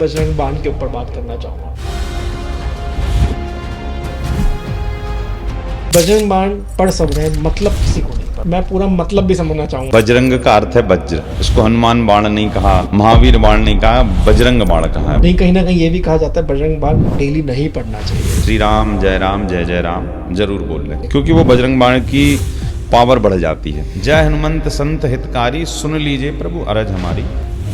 बजरंग बाण के ऊपर बात करना चाहूँगा। बजरंग बाण पढ़ सब रहे हैं, मतलब किसी को नहीं पता। मैं पूरा मतलब भी समझना चाहूंगा। बजरंग का अर्थ है वज्र। इसको हनुमान बाण नहीं कहा, महावीर बाण नहीं कहा, बजरंग बाण कहा है। नहीं, कहीं ना कहीं ये भी कहा जाता है बजरंग बाण डेली नहीं पढ़ना चाहिए। श्री राम जय जय राम जरूर बोल लें, क्योंकि वो बजरंग बाण की पावर बढ़ जाती है। जय हनुमंत संत हितकारी, सुन लीजिए प्रभु अरज हमारी।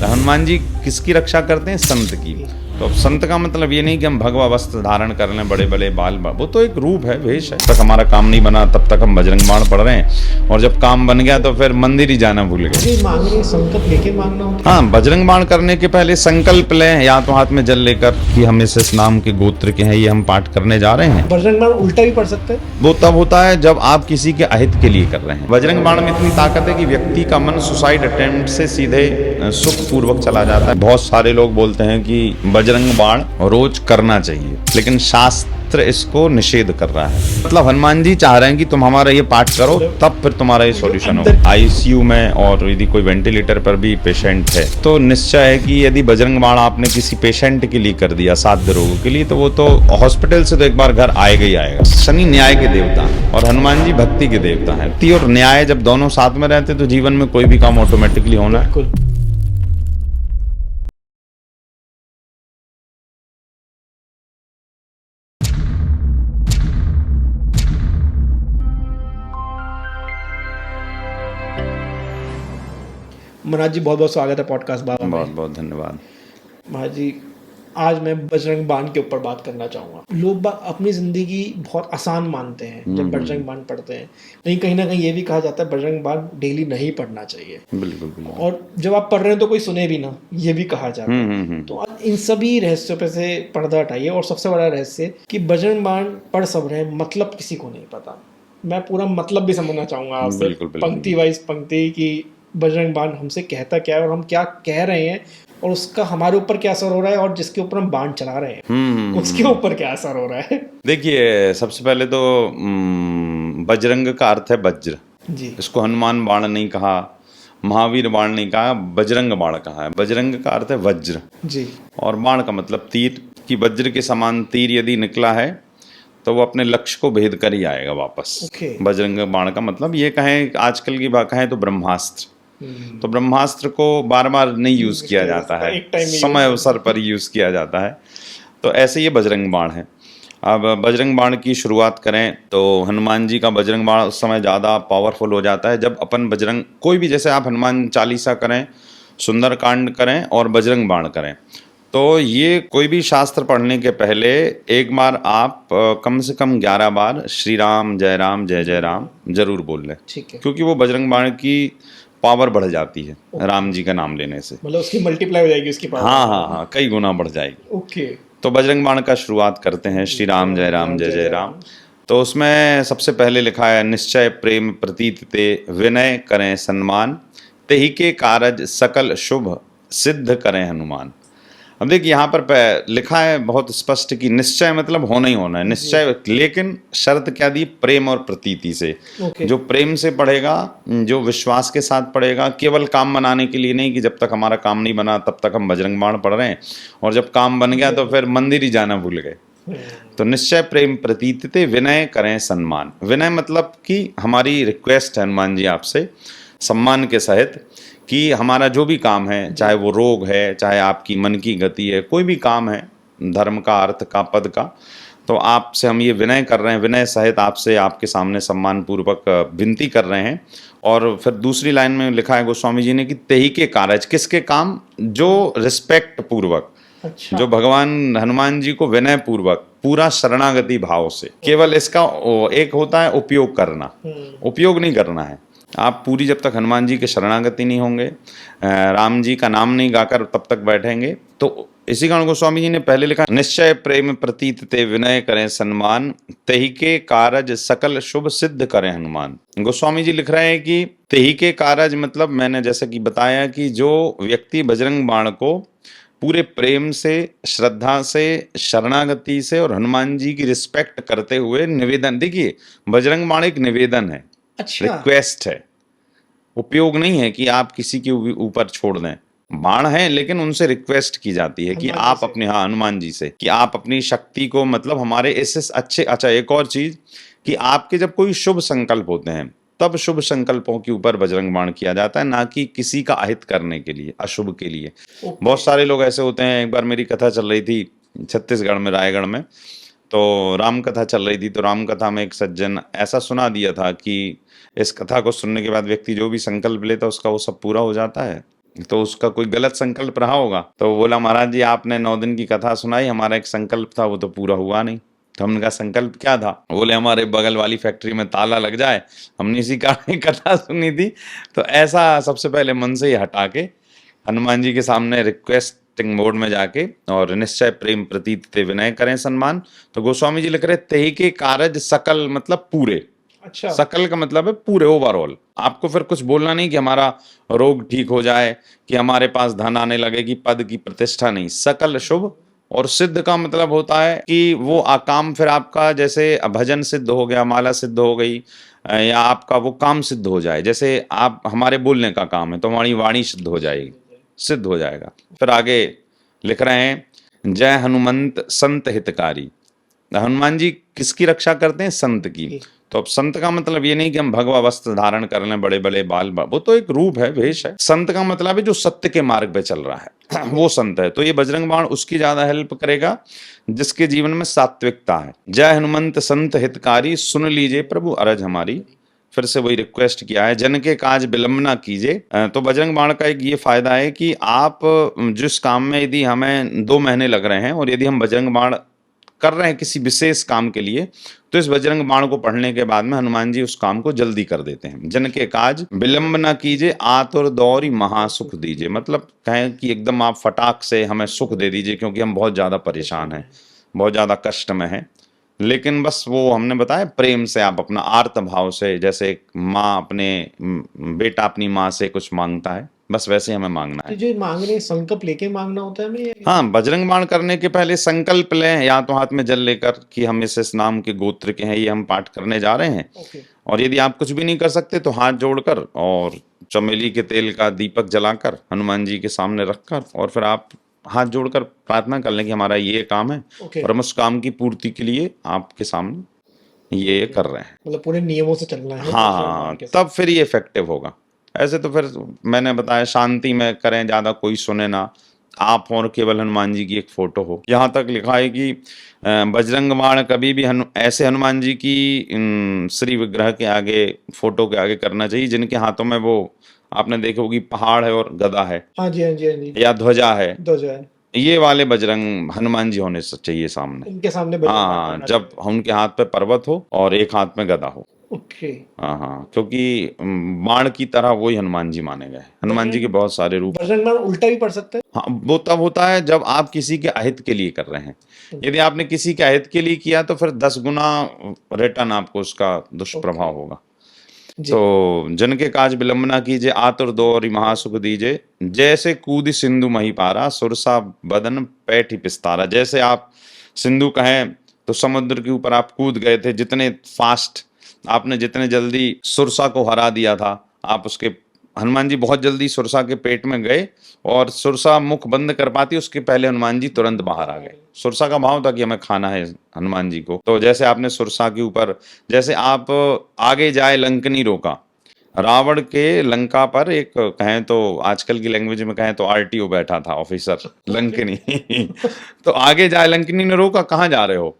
हनुमान जी किसकी रक्षा करते हैं? संत की। तो अब संत का मतलब ये नहीं कि हम भगवा वस्त्र धारण कर लें, बड़े बड़े बाल, वो तो एक रूप है, वेश है। तक हमारा काम नहीं बना तब तक हम बजरंग बाण पढ़ रहे हैं, और जब काम बन गया तो फिर मंदिर ही जाना भूल गए। ये मांगने संकल्प लेके मांगना होता है। हाँ, बजरंग बाण करने के पहले संकल्प लें, या तो हाथ में जल लेकर कि हम इस नाम के गोत्र के हैं, ये हम पाठ करने जा रहे हैं। बजरंग बाण उल्टा भी पढ़ सकते हैं। वो तब होता है जब आप किसी के अहित के लिए कर रहे हैं। बजरंग बाण में इतनी ताकत है कि व्यक्ति का मन सुसाइड अटेम्प्ट से सीधे सुख पूर्वक चला जाता है। बहुत सारे लोग बोलते हैं कि बजरंग बाण रोज करना चाहिए, लेकिन शास्त्र इसको निषेध कर रहा है। मतलब हनुमान जी चाह रहे हैं कि तुम हमारा ये पाठ करो, तब फिर तुम्हारा ये सॉल्यूशन होगा। आईसीयू में और यदि कोई वेंटिलेटर पर भी पेशेंट है तो निश्चय है कि यदि बजरंग बाण आपने किसी पेशेंट के लिए कर दिया, साध्य रोगों के लिए, तो वो तो हॉस्पिटल से तो एक बार घर आएगा ही आएगा। शनि न्याय के देवता है और हनुमान जी भक्ति के देवता है। भक्ति और न्याय जब दोनों साथ में रहते तो जीवन में कोई भी काम ऑटोमेटिकली होना है। बिल्कुल। महाराज जी, बहुत बहुत स्वागत है पॉडकास्ट बाबा में। बहुत बहुत धन्यवाद। महाराज जी, आज मैं बजरंग बाण के ऊपर बात करना चाहूँगा। लोग अपनी ज़िंदगी बहुत आसान मानते हैं जब बजरंग बाण पढ़ते हैं। लेकिन कहीं ना कहीं ये भी कहा जाता है बजरंग बाण डेली नहीं पढ़ना चाहिए। बिल्कुल बिल्कुल। और जब आप पढ़ रहे हैं तो कोई सुने भी ना, ये भी कहा जाता है। तो आज इन सभी रहस्यों पे से पर्दा हटाइए। और सबसे बड़ा रहस्य कि बजरंग बाण पढ़ सब रहे हैं, मतलब किसी को नहीं पता। मैं पूरा मतलब भी समझना चाहूँगा आपसे, बिल्कुल, बिल्कुल। पंक्ति वाइज पंक्ति, कि बजरंग बाण हमसे कहता क्या है और हम क्या कह रहे हैं, और उसका हमारे ऊपर क्या असर हो रहा है, और जिसके ऊपर हम बाण चला रहे हैं उसके ऊपर क्या असर हो रहा है। देखिए, सबसे पहले तो बजरंग का अर्थ है वज्र। जी इसको हनुमान बाण नहीं कहा, महावीर बाण नहीं कहा, बजरंग बाण कहा है। बजरंग का अर्थ है वज्र, जी। और बाण का मतलब तीर। कि वज्र के समान तीर यदि निकला है तो वो अपने लक्ष्य को भेद कर ही आएगा वापस। ओके। बजरंग बाण का मतलब ये कहें, आजकल की बात कहें तो ब्रह्मास्त्र। तो ब्रह्मास्त्र को बार बार नहीं यूज किया जाता है, एक टाइम में समय अवसर पर यूज किया जाता है। तो ऐसे ये बजरंग बाण है। अब बजरंग बाण की शुरुआत करें तो हनुमान जी का बजरंग बाण उस समय ज़्यादा पावरफुल हो जाता है जब अपन बजरंग, कोई भी, जैसे आप हनुमान चालीसा करें, सुंदरकांड करें और बजरंग बाण करें, तो ये कोई भी शास्त्र पढ़ने के पहले एक बार आप कम से कम 11 बार श्री राम जय जय राम जरूर बोल लें। ठीक है। क्योंकि वो बजरंग बाण की पावर बढ़ जाती है राम जी का नाम लेने से। मतलब उसकी मल्टीप्लाई हो जाएगी उसकी पावर। हाँ, कई गुना बढ़ जाएगी। ओके। तो बजरंग बाण का शुरुआत करते हैं, श्री राम जय जय राम। तो उसमें सबसे पहले लिखा है, निश्चय प्रेम प्रतीत ते, विनय करें सम्मान, तेहि के कारज सकल शुभ सिद्ध करें हनुमान। अब देखिए, यहाँ पर लिखा है बहुत स्पष्ट कि निश्चय मतलब होना ही होना है, निश्चय। लेकिन शर्त क्या दी? प्रेम और प्रतीति से। जो प्रेम से पढ़ेगा, जो विश्वास के साथ पढ़ेगा, केवल काम बनाने के लिए नहीं कि जब तक हमारा काम नहीं बना तब तक हम बजरंग बाण पढ़ रहे हैं, और जब काम बन गया तो फिर मंदिर ही जाना भूल गए। तो निश्चय प्रेम प्रतीत, विनय करें सम्मान। विनय मतलब कि हमारी रिक्वेस्ट है हनुमान जी आपसे, सम्मान के सहित, कि हमारा जो भी काम है, चाहे वो रोग है, चाहे आपकी मन की गति है, कोई भी काम है, धर्म का, अर्थ का, पद का, तो आपसे हम ये विनय कर रहे हैं, विनय सहित आपसे, आपके सामने सम्मान पूर्वक विनती कर रहे हैं। और फिर दूसरी लाइन में लिखा है गोस्वामी जी ने कि तेहि के कारज, किसके काम? जो रिस्पेक्ट पूर्वक, अच्छा। जो भगवान हनुमान जी को विनय पूर्वक, पूरा शरणागति भाव से, केवल इसका एक होता है उपयोग करना, उपयोग नहीं करना है। आप पूरी जब तक हनुमान जी के शरणागति नहीं होंगे, राम जी का नाम नहीं गाकर तब तक बैठेंगे। तो इसी कारण गोस्वामी जी ने पहले लिखा, निश्चय प्रेम प्रतीत ते, विनय करें सम्मान, तेहि के कारज सकल शुभ सिद्ध करें हनुमान। गोस्वामी जी लिख रहे हैं कि तेहि के कारज मतलब, मैंने जैसे कि बताया कि जो व्यक्ति बजरंग बाण को पूरे प्रेम से, श्रद्धा से, शरणागति से और हनुमान जी की रिस्पेक्ट करते हुए निवेदन, देखिए बजरंग बाण एक निवेदन है, अच्छा। रिक्वेस्ट है, उपयोग नहीं है कि आप किसी के ऊपर छोड़ दें। बाण हैं, लेकिन उनसे रिक्वेस्ट की जाती है कि हनुमान जी आप से। अपने, हाँ, हनुमान जी से, कि आप अपनी शक्ति को, मतलब हमारे इससे अच्छे, अच्छा एक और चीज कि आपके जब कोई शुभ संकल्प होते हैं तब शुभ संकल्पों के ऊपर बजरंग बाण किया जाता है, ना कि किसी का अहित करने के लिए, अशुभ के लिए। ओके। बहुत सारे लोग ऐसे होते हैं। एक बार मेरी कथा चल रही थी छत्तीसगढ़ में, रायगढ़ में, तो राम कथा चल रही थी। तो राम कथा में एक सज्जन ऐसा सुना दिया था कि इस कथा को सुनने के बाद व्यक्ति जो भी संकल्प लेता है उसका वो सब पूरा हो जाता है। तो उसका कोई गलत संकल्प रहा होगा, तो वो बोला, महाराज जी आपने 9 दिन की कथा सुनाई, हमारा एक संकल्प था वो तो पूरा हुआ नहीं। तो हमने कहा संकल्प क्या था? बोले हमारे बगल वाली फैक्ट्री में ताला लग जाए, हमने इसी कारण कथा सुनी थी। तो ऐसा सबसे पहले मन से ही हटा के हनुमान जी के सामने रिक्वेस्टिंग मोड में जाके, और निश्चय प्रेम प्रतीत ते विनय करें सन्मान। तो गोस्वामी जी लिख रहे, तेहि के कारज सकल, मतलब पूरे। अच्छा। सकल का मतलब है पूरे, ओवरऑल। आपको फिर कुछ बोलना नहीं कि हमारा रोग ठीक हो जाए, कि हमारे पास धन आने लगे, कि पद की प्रतिष्ठा नहीं, सकल शुभ। और सिद्ध का मतलब होता है कि वो काम फिर आपका, जैसे भजन सिद्ध हो गया, माला सिद्ध हो गई, या आपका वो काम सिद्ध हो जाए। जैसे आप, हमारे बोलने का काम है तो हमारी वाणी सिद्ध हो जाएगी, सिद्ध हो जाएगा। फिर आगे लिख रहे हैं, जय हनुमंत संत हितकारी। हनुमान जी किसकी रक्षा करते हैं? संत की। तो अब संत का मतलब ये नहीं कि हम भगवा वस्त्र धारण कर लें, बड़े बड़े बाल, वो तो एक रूप है, वेश है। संत का मतलब है जो सत्य के मार्ग पे चल रहा है वो संत है। तो ये बजरंग बाण उसकी ज्यादा हेल्प करेगा जिसके जीवन में सात्विकता है। जय हनुमंत संत हितकारी, सुन लीजिए प्रभु अरज हमारी। फिर से वही रिक्वेस्ट किया है, जन के काज विलंब ना कीजिए। तो बजरंग बाण का एक ये फायदा है कि आप जिस काम में यदि हमें 2 महीने लग रहे हैं, और यदि हम बजरंग बाण कर रहे हैं किसी विशेष काम के लिए, तो इस बजरंग बाण को पढ़ने के बाद में हनुमान जी उस काम को जल्दी कर देते हैं। जन के काज विलंब न कीजिए, आतुर दौरी महासुख दीजिए। मतलब कहें कि एकदम आप फटाक से हमें सुख दे दीजिए, क्योंकि हम बहुत ज्यादा परेशान हैं, बहुत ज्यादा कष्ट में हैं। लेकिन बस वो हमने बताया, प्रेम से आप अपना आर्त भाव से, जैसे एक माँ अपने बेटा अपनी माँ से कुछ मांगता है, बस वैसे हमें मांगना तो है। जो मांग रहे हैं, संकल्प लेके मांगना होता है हमें हाँ, बजरंग बाण करने के पहले संकल्प लें, या तो हाथ में जल लेकर कि हम इस नाम के गोत्र के हैं, ये हम पाठ करने जा रहे हैं। ओके। और यदि आप कुछ भी नहीं कर सकते तो हाथ जोड़कर और चमेली के तेल का दीपक जलाकर हनुमान जी के सामने रखकर, और फिर आप हाथ जोड़कर प्रार्थना कर लें कि हमारा ये काम है, ओके। और हम उस काम की पूर्ति के लिए आपके सामने ये कर रहे हैं। मतलब पूरे नियमों से चलना है हाँ बजरंग हाँ, बाण के साथ। तब फिर ये इफेक्टिव होगा। ऐसे तो फिर मैंने बताया शांति में करें, ज्यादा कोई सुने ना, आप और केवल हनुमान जी की एक फोटो हो। यहाँ तक लिखा है कि बजरंग बाण कभी भी ऐसे हनुमान जी की श्री विग्रह के आगे, फोटो के आगे करना चाहिए जिनके हाथों में वो, आपने देखी होगी, पहाड़ है और गदा है, हाँ जी, हाँ जी, हाँ जी। या ध्वजा है। ध्वजा है। ये वाले बजरंग हनुमान जी होने चाहिए सामने। इनके सामने बजरंग बाण हाँ, पड़ना जब चाहिए। उनके हाथ पे पर्वत हो और एक हाथ में गदा हो। ओके। हाँ हाँ, क्योंकि बाण की तरह वही हनुमान जी माने गए। हनुमान जी के बहुत सारे रूप। बजरंग बाण उल्टा भी पड़ सकता है। हाँ, वो तब होता है जब आप किसी के अहित के लिए कर रहे हैं। यदि आपने किसी के अहित के लिए किया तो फिर 10 गुना रिटर्न आपको उसका दुष्प्रभाव होगा। जी। तो जन के काज विलंब ना कीजिए, आतुर दौरी महासुख दीजिए। जैसे कूद सिंधु मही पारा, सुरसा बदन पैठी पिस्तारा। जैसे आप सिंधु कहें तो समुद्र के ऊपर आप कूद गए थे, जितने फास्ट आपने, जितने जल्दी सुरसा को हरा दिया था आप, उसके, हनुमान जी बहुत जल्दी सुरसा के पेट में गए, और सुरसा मुख बंद कर पाती उसके पहले हनुमान जी तुरंत बाहर आ गए। सुरसा का भाव था कि हमें खाना है हनुमान जी को। तो जैसे आपने सुरसा के ऊपर, जैसे आप आगे जाए लंकनी रोका, रावण के लंका पर एक, कहें तो आजकल की लैंग्वेज में कहें तो आरटीओ बैठा था, ऑफिसर लंकनी तो आगे जाए लंकनी ने रोका, कहाँ जा रहे हो?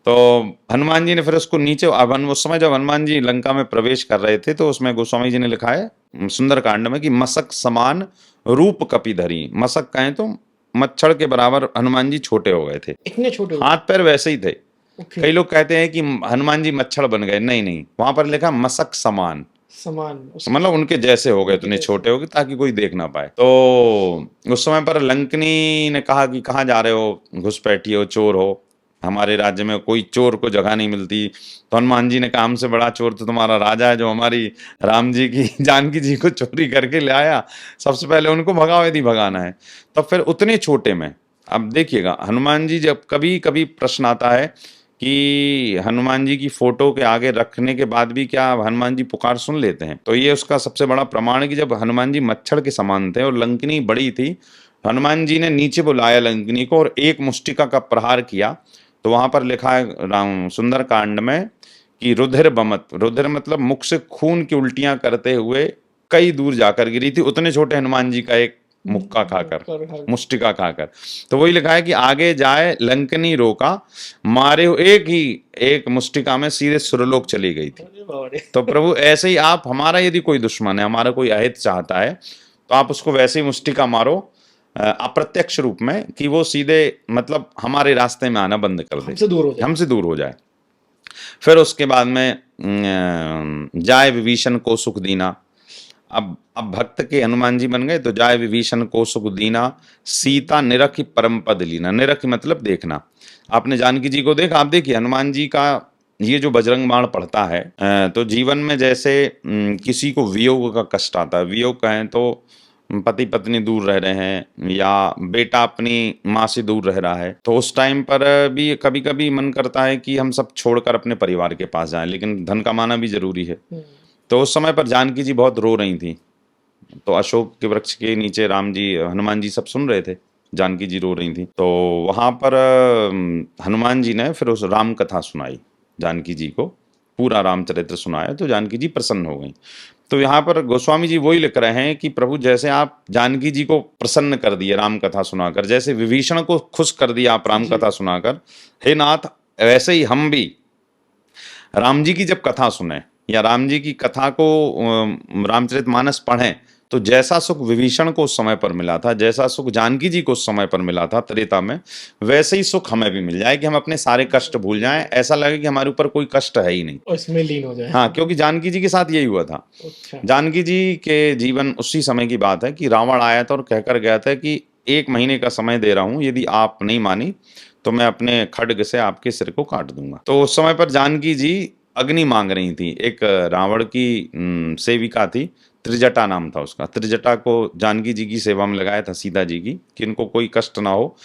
तो हनुमान जी ने फिर उसको नीचे, अब उस समय जब हनुमान जी लंका में प्रवेश कर रहे थे, तो उसमें गोस्वामी जी ने लिखा है सुंदर कांड में कि मसक समान रूप कपिधरी। मसक कहें तो मच्छर के बराबर हनुमान जी छोटे हो गए थे, इतने छोटे हो? हाथ पैर वैसे ही थे। ओके। कई लोग कहते हैं कि हनुमान जी मच्छर बन गए, नहीं नहीं, वहां पर लिखा मसक समान, समान मतलब उनके जैसे हो गए, इतने छोटे हो गए ताकि कोई देख ना पाए। तो उस समय पर लंकनी ने कहा कि कहाँ जा रहे हो, घुसपैठी हो, चोर हो, हमारे राज्य में कोई चोर को जगह नहीं मिलती। तो हनुमान जी ने कहा, हमसे बड़ा चोर तो तुम्हारा राजा है, जो हमारी राम जी की, जानकी जी को चोरी करके ले आया। सबसे पहले उनको भगाओ यदि भगाना है। तो फिर उतने छोटे में, अब देखिएगा हनुमान जी, जब कभी कभी प्रश्न आता है कि हनुमान जी की फोटो के आगे रखने के बाद भी क्या हनुमान जी पुकार सुन लेते हैं। तो ये उसका सबसे बड़ा प्रमाण है कि जब हनुमान जी मच्छर के समान थे और लंकिनी बड़ी थी, हनुमान जी ने नीचे बुलाया लंकिनी को और एक मुष्टिका का प्रहार किया। तो वहां पर लिखा है राम सुंदर कांड में कि रुधिर बमत, रुधिर मतलब मुख से खून की उल्टियां करते हुए कई दूर जाकर गिरी थी, उतने छोटे हनुमान जी का एक मुक्का खाकर, मुष्टिका खाकर। तो वही लिखा है कि आगे जाए लंकनी रोका, मारे हो एक मुष्टिका में सीधे सुरलोक चली गई थी। अरे बाबा रे। तो प्रभु ऐसे ही आप, हमारा यदि कोई दुश्मन है, हमारा कोई अहित चाहता है, तो आप उसको वैसे ही मुष्टिका मारो अप्रत्यक्ष रूप में कि वो सीधे मतलब हमारे रास्ते में आना बंद कर दे, हमसे दूर हो जाए। हमसे दूर हो जाए। फिर उसके बाद में जाय विभीषण को सुख दीना। अब भक्त के हनुमान जी बन गए, तो जाय विभीषण को सुख दीना, सीता निरखि परम पद लीना। निरखि मतलब देखना। आपने जानकी जी को देखा, आप देखिए हनुमान जी का ये जो बजरंग बाण पड़ता है, तो जीवन में जैसे किसी को वियोग का कष्ट आता है, वियोग कहें तो पति पत्नी दूर रह रहे हैं या बेटा अपनी माँ से दूर रह रहा है, तो उस टाइम पर भी कभी कभी मन करता है कि हम सब छोड़कर अपने परिवार के पास जाएं, लेकिन धन कमाना भी जरूरी है। तो उस समय पर जानकी जी बहुत रो रही थी, तो अशोक के वृक्ष के नीचे राम जी हनुमान जी सब सुन रहे थे, जानकी जी रो रही थी। तो वहां पर हनुमान जी ने फिर उस राम कथा सुनाई जानकी जी को, पूरा रामचरित्र सुनाया, तो जानकी जी प्रसन्न हो गई। तो यहाँ पर गोस्वामी जी वही लिख रहे हैं कि प्रभु जैसे आप जानकी जी को प्रसन्न कर दिए राम कथा सुनाकर, जैसे विभीषण को खुश कर दिया आप राम कथा सुनाकर, हे नाथ वैसे ही हम भी राम जी की जब कथा सुने या राम जी की कथा को रामचरितमानस पढ़ें, तो जैसा सुख विभीषण को उस समय पर मिला था, जैसा सुख जानकी जी को उस समय पर मिला था त्रेता में, वैसे ही सुख हमें भी मिल जाए कि हम अपने सारे कष्ट भूल जाएं, ऐसा लगे कि हमारे ऊपर कोई कष्ट है ही नहीं और इसमें लीन हो जाए। हाँ, क्योंकि जानकी जी के साथ यही हुआ था। अच्छा। जानकी जी के जीवन उसी समय की बात है कि रावण आया था और कहकर गया था कि 1 महीने का समय दे रहा हूं, यदि आप नहीं मानी तो मैं अपने खड्ग से आपके सिर को काट दूंगा। तो उस समय पर जानकी जी अग्नि मांग रही थी। एक रावण की सेविका थी, त्रिजटा नाम था उसका। त्रिजटा को जानकी जी की सेवा में लगाया था सीता जी की, कि इनको कोई कष्ट ना हो।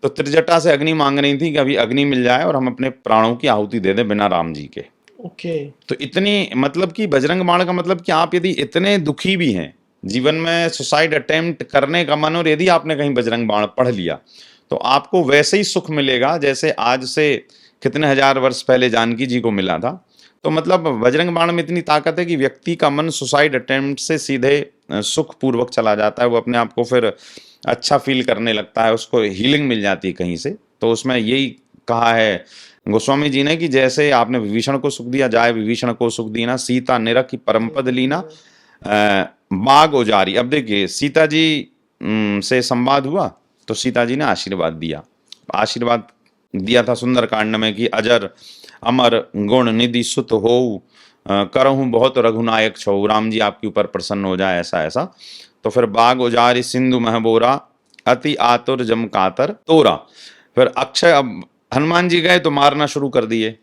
तो त्रिजटा से अग्नि मांग रही थी कि अभी अग्नि मिल जाए और हम अपने प्राणों की आहुति दे दें बिना राम जी के। ओके। तो इतनी मतलब कि बजरंग बाण का मतलब कि आप यदि इतने दुखी भी हैं, जीवन में सुसाइड अटेम्प्ट करने का मन, और यदि आपने कहीं बजरंग बाण पढ़ लिया, तो आपको वैसे ही सुख मिलेगा जैसे आज से कितने हजार वर्ष पहले जानकी जी को मिला था। तो मतलब बजरंग बाण में इतनी ताकत है कि व्यक्ति का मन सुसाइड अटेम्प्ट से सीधे सुख पूर्वक चला जाता है, वो अपने आप को फिर अच्छा फील करने लगता है, उसको हीलिंग मिल जाती है कहीं से। तो उसमें यही कहा है गोस्वामी जी ने कि जैसे आपने विभीषण को सुख दिया, जाए विभीषण को सुख दीना, सीता निरखि परम पद लीना, बाग उजारी। अब देखिए सीता जी से संवाद हुआ, तो सीता जी ने आशीर्वाद दिया। आशीर्वाद दिया था सुंदर कांड में कि अजर अमर गुण निधि सुत हो, करहूँ बहुत रघुनायक छो, राम जी आपके ऊपर प्रसन्न हो जाए, ऐसा ऐसा। तो फिर बाग उजारी सिंधु महबोरा, अति आतुर जम कातर तोरा। फिर अक्षय, अब हनुमान जी गए तो मारना शुरू कर दिए,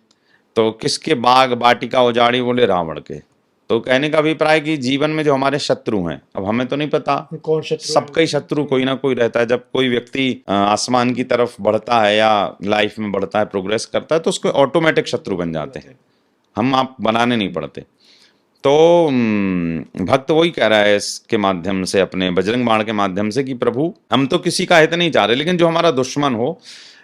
तो किसके बाग बाटिका उजाड़ी, बोले रावण के। तो कहने का अभिप्राय कि जीवन में जो हमारे शत्रु हैं, अब हमें तो नहीं पता कौन शत्रु है? सबका ही शत्रु कोई ना कोई रहता है। जब कोई व्यक्ति आसमान की तरफ बढ़ता है या लाइफ में बढ़ता है, प्रोग्रेस करता है, तो उसको ऑटोमेटिक शत्रु बन जाते हैं, हम आप बनाने नहीं पड़ते। तो भक्त वही कह रहा है इसके माध्यम से, अपने बजरंग बाण के माध्यम से, कि प्रभु हम तो किसी का हित नहीं चाह रहे, लेकिन जो हमारा दुश्मन हो,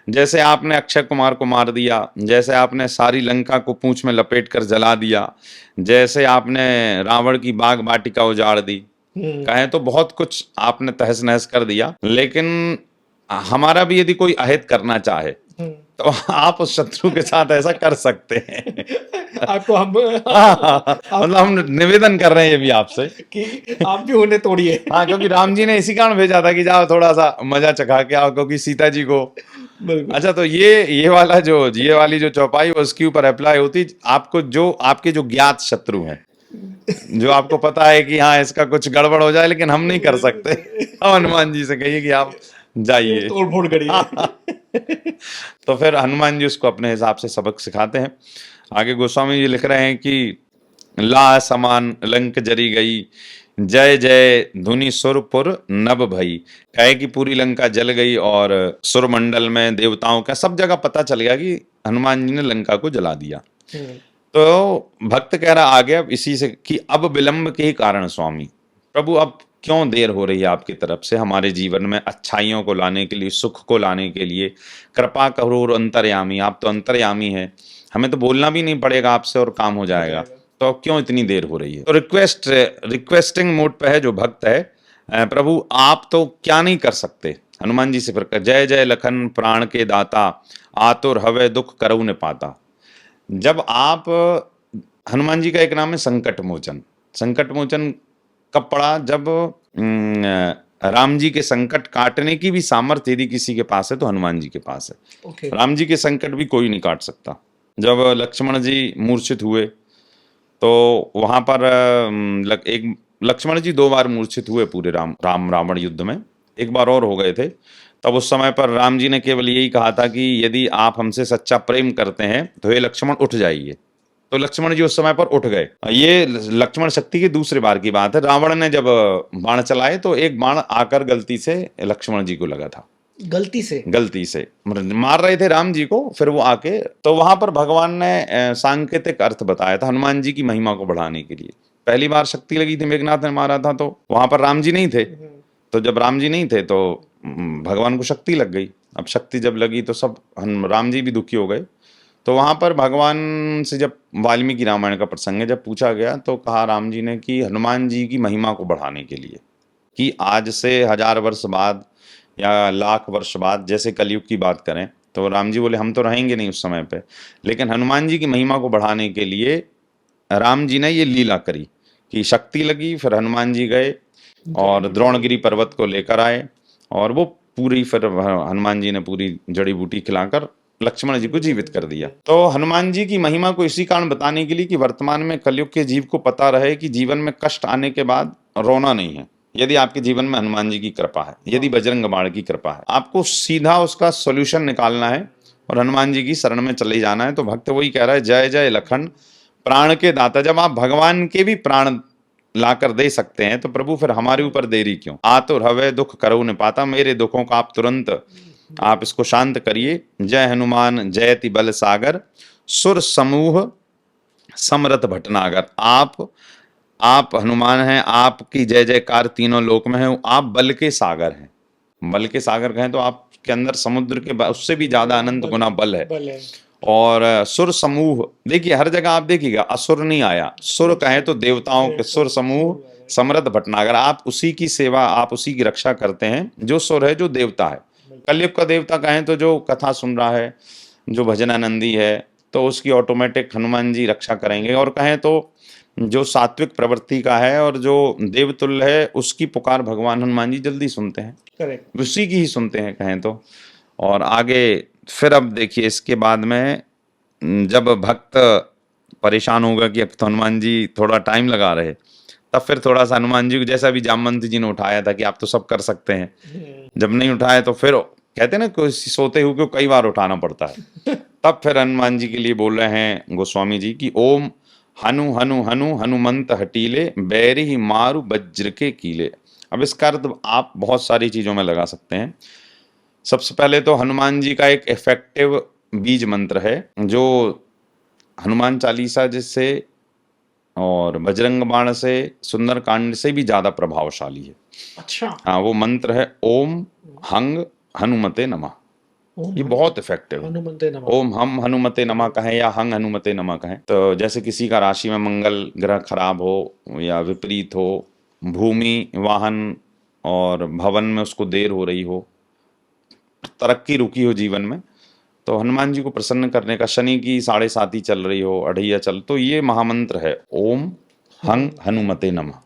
जैसे आपने अक्षय कुमार को मार दिया, जैसे आपने सारी लंका को पूंछ में लपेट कर जला दिया, जैसे आपने रावण की बाग बाटिका उजाड़ दी, कहें तो बहुत कुछ आपने तहस नहस कर दिया। लेकिन हमारा भी यदि कोई अहित करना चाहे, तो आप उस शत्रु के साथ ऐसा कर सकते हैं। आपको हम मतलब हम निवेदन कर रहे हैं ये भी आपसे कि आप भी उन्हें तोड़िए। हाँ, क्योंकि राम जी ने इसी कारण भेजा था कि जाओ थोड़ा सा मजा चखा के आओ, क्योंकि सीता जी को। अच्छा, तो ये वाली जो चौपाई उसके ऊपर अप्लाई होती, आपको जो आपके जो ज्ञात शत्रु हैं, जो आपको पता है कि हाँ इसका कुछ गड़बड़ हो जाए, लेकिन हम नहीं कर सकते, हम हनुमान जी से कहिए कि आप जाइए, तोड़ फोड़ करिए। तो फिर हनुमान जी उसको अपने हिसाब से सबक सिखाते हैं। आगे गोस्वामी जी लिख रहे हैं कि ला समान लंक जरी गई, जय जय धुनि सुरपुर नभ भई। कहे कि पूरी लंका जल गई और सुरमंडल में देवताओं का सब जगह पता चल गया कि हनुमान जी ने लंका को जला दिया। तो भक्त कह रहा आगे अब इसी से कि अब विलंब के ही कारण स्वामी, प्रभु अब क्यों देर हो रही है आपकी तरफ से हमारे जीवन में अच्छाइयों को लाने के लिए, सुख को लाने के लिए। कृपा करो और अंतर्यामी, आप तो अंतर्यामी है, हमें तो बोलना भी नहीं पड़ेगा आपसे और काम हो जाएगा, तो क्यों इतनी देर हो रही है। तो रिक्वेस्टिंग मोड पे है जो भक्त है, प्रभु आप तो क्या नहीं कर सकते। हनुमान जी से फिर जय जय लखन प्राण के दाता, आतुर हवे दुख करऊ न पाता। जब आप, हनुमान जी का एक नाम है संकट मोचन। संकट मोचन कब पड़ा, जब राम जी के संकट काटने की भी सामर्थ्य यदि किसी के पास है तो हनुमान जी के पास है। राम जी के संकट भी कोई नहीं काट सकता। जब लक्ष्मण जी मूर्छित हुए तो वहां पर एक लक्ष्मण जी 2 बार मूर्छित हुए पूरे राम रावण युद्ध में, एक बार और हो गए थे। तब उस समय पर राम जी ने केवल यही कहा था कि यदि आप हमसे सच्चा प्रेम करते हैं तो ये लक्ष्मण उठ जाइए। तो लक्ष्मण जी उस समय पर उठ गए। ये लक्ष्मण शक्ति की दूसरी बार की बात है। रावण ने जब बाण चलाए तो एक बाण आकर गलती से लक्ष्मण जी को लगा था, गलती से मार रहे थे राम जी को, फिर वो आके, तो वहां पर भगवान ने सांकेतिक अर्थ बताया था हनुमान जी की महिमा को बढ़ाने के लिए। पहली बार शक्ति लगी थी, मेघनाथ ने मारा था, तो वहां पर राम जी नहीं थे। तो जब राम जी नहीं थे तो भगवान को शक्ति लग गई। अब शक्ति जब लगी तो सब राम जी भी दुखी हो गए। तो वहां पर भगवान से जब वाल्मीकि रामायण का प्रसंग है, जब पूछा गया तो कहा राम जी ने कि हनुमान जी की महिमा को बढ़ाने के लिए, कि आज से 1000 वर्ष बाद या लाख वर्ष बाद जैसे कलयुग की बात करें, तो राम जी बोले हम तो रहेंगे नहीं उस समय पे, लेकिन हनुमान जी की महिमा को बढ़ाने के लिए राम जी ने ये लीला करी कि शक्ति लगी, फिर हनुमान जी गए और द्रोणगिरी पर्वत को लेकर आए और वो पूरी, फिर हनुमान जी ने पूरी जड़ी बूटी खिलाकर लक्ष्मण जी को जीवित कर दिया। तो हनुमान जी की महिमा को इसी कारण बताने के लिए कि वर्तमान में कलयुग के जीव को पता रहे कि जीवन में कष्ट आने के बाद रोना नहीं है। यदि आपके जीवन में हनुमान जी की कृपा है, यदि बजरंग बाण की कृपा है, आपको सीधा उसका सॉल्यूशन निकालना है और हनुमान जी की शरण में चले जाना है। तो भक्त वही कह रहा है जय जय लखन प्राण के दाता। जब आप भगवान के भी प्राण लाकर दे सकते हैं तो प्रभु फिर हमारे ऊपर देरी क्यों। आतुर हवे दुख करऊ न पाता, मेरे दुखों का आप तुरंत आप इसको शांत करिए। जय हनुमान जयति बल सागर, सुर समूह समरथ भटनागर। आप हनुमान हैं, आपकी जय जयकार तीनों लोक में है। आप बल के सागर हैं। बल के सागर कहें तो आपके अंदर समुद्र के उससे भी ज्यादा अनंत गुना बल है। और सुर समूह, देखिए हर जगह आप देखिएगा असुर नहीं आया, सुर कहें तो देवताओं के सुर समूह समृद्ध भटनागर। आप उसी की सेवा, आप उसी की रक्षा करते हैं जो सुर है, जो देवता है। कलयुग का देवता कहें तो जो कथा सुन रहा है, जो भजनानंदी है, तो उसकी ऑटोमेटिक हनुमान जी रक्षा करेंगे। और कहें तो जो सात्विक प्रवृत्ति का है और जो देवतुल्य है, उसकी पुकार भगवान हनुमान जी जल्दी सुनते हैं। करेक्ट, उसी की ही सुनते हैं कहें तो। और आगे फिर अब देखिए इसके बाद में जब भक्त परेशान होगा कि अब तो हनुमान जी थोड़ा टाइम लगा रहे, तब फिर थोड़ा सा हनुमान जी को, जैसा भी जामवंत जी ने उठाया था कि आप तो सब कर सकते हैं, जब नहीं उठाए तो फिर कहते हैं ना कोई सोते हुए को कई बार उठाना पड़ता है। तब फिर हनुमान जी के लिए बोल रहे हैं गोस्वामी जी की ओम हनु हनु हनु हनुमंत हटीले, बैरी ही मारु वज्र के कीले। अब इसका अर्थ आप बहुत सारी चीजों में लगा सकते हैं। सबसे पहले तो हनुमान जी का एक इफेक्टिव बीज मंत्र है जो हनुमान चालीसा जिससे और बजरंग बाण से, सुंदर कांड से भी ज्यादा प्रभावशाली है। अच्छा, हाँ, वो मंत्र है ओम हंग हनुमते नमः। ये बहुत इफेक्टिव है। ओम हम हनुमते नमः कहें या हंग हनुमते नमः कहें, तो जैसे किसी का राशि में मंगल ग्रह खराब हो या विपरीत हो, भूमि वाहन और भवन में उसको देर हो रही हो, तरक्की रुकी हो जीवन में, तो हनुमान जी को प्रसन्न करने का, शनि की 7.5 चल रही हो, अढ़ैया चल, तो ये महामंत्र है ओम हंग हनुमते नमः।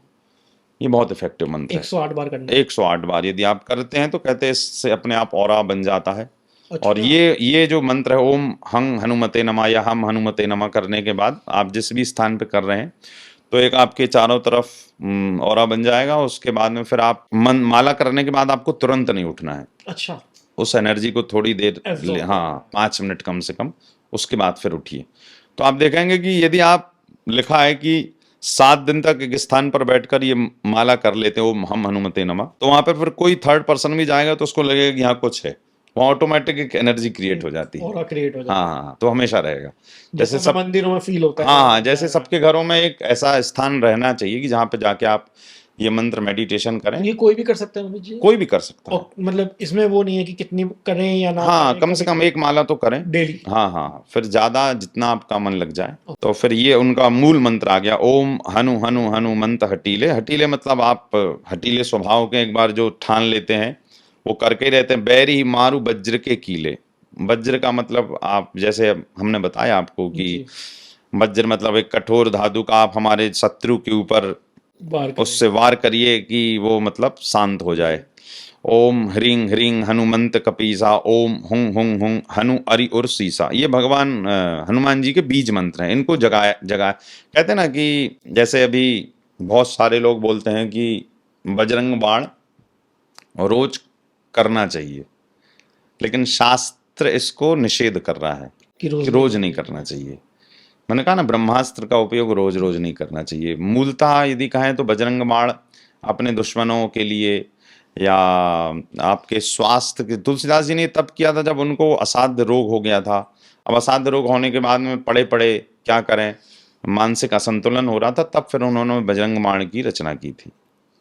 ये बहुत इफेक्टिव मंत्र है। 108 बार करना है। 108 बार यदि आप करते हैं तो कहते हैं इससे अपने आप ऑरा बन जाता है। अच्छा। और ये जो मंत्र है ओम हंग हनुमते नमः या हम हनुमते नमः करने के बाद आप जिस भी स्थान पे कर रहे हैं तो एक आपके चारों तरफ ऑरा बन जाएगा। उसके बाद में फिर आप माला करने के बाद आपको तुरंत नहीं उठना है। अच्छा, उस एनर्जी को थोड़ी देर, हाँ 5 मिनट कम से कम, उसके बाद फिर उठिए। तो आप देखेंगे कि यदि आप, लिखा है कि 7 दिन तक एक स्थान पर बैठकर ये माला कर लेते हैं, ओम हम हनुमते नमः, तो वहां पर फिर कोई थर्ड पर्सन भी जाएगा तो उसको लगेगा कि यहाँ कुछ है, वहाँ ऑटोमेटिक एक एनर्जी क्रिएट हो जाती है। ऑरा क्रिएट हो जाता हाँ हाँ, तो हमेशा रहेगा। जैसे जैसे सब मंदिरों में फील होता है। हाँ हाँ, जैसे सबके घरों में एक ऐसा स्थान रहना चाहिए कि जहाँ पे जाके आप ये मंत्र मेडिटेशन करें। ये कोई भी कर सकता है अमित जी? कोई भी कर सकता है। और मतलब इसमें वो नहीं है कि कितनी करें या ना हाँ, करें, कम से कम एक माला तो करें डेली। हाँ हाँ, फिर ज्यादा जितना आपका मन लग जाए। तो फिर ये उनका मूल मंत्र आ गया, ओम हनु हनु हनुमंत हटीले। हटीले मतलब आप हटीले स्वभाव के एक बार जो ठान लेते हैं वो करके ही रहते हैं। बैरी मारू वज्र के कीले। वज्र का मतलब आप जैसे हमने बताया आपको कि जी। वज्र मतलब एक कठोर धातु का आप हमारे शत्रु के ऊपर बार करें। उससे वार करिए कि वो मतलब शांत हो जाए। ओम ह्रीं ह्रीं हनुमंत कपीसा, ओम हुं हुं हुं हनु अरि उर सीसा। ये भगवान हनुमान जी के बीज मंत्र हैं। इनको जगाया जगाया कहते हैं ना कि जैसे अभी बहुत सारे लोग बोलते हैं कि बजरंग बाण रोज करना चाहिए, लेकिन शास्त्र इसको निषेध कर रहा है कि कि रोज नहीं करना चाहिए। मैंने कहा ना, ब्रह्मास्त्र का उपयोग रोज रोज नहीं करना चाहिए। मूलतः यदि कहें तो बजरंग बाण अपने दुश्मनों के लिए या आपके स्वास्थ्य के, तुलसीदास जी ने तब किया था जब उनको असाध्य रोग हो गया था। अब असाध्य रोग होने के बाद में पड़े पड़े क्या करें, मानसिक असंतुलन हो रहा था, तब फिर उन्होंने बजरंग बाण की रचना की थी।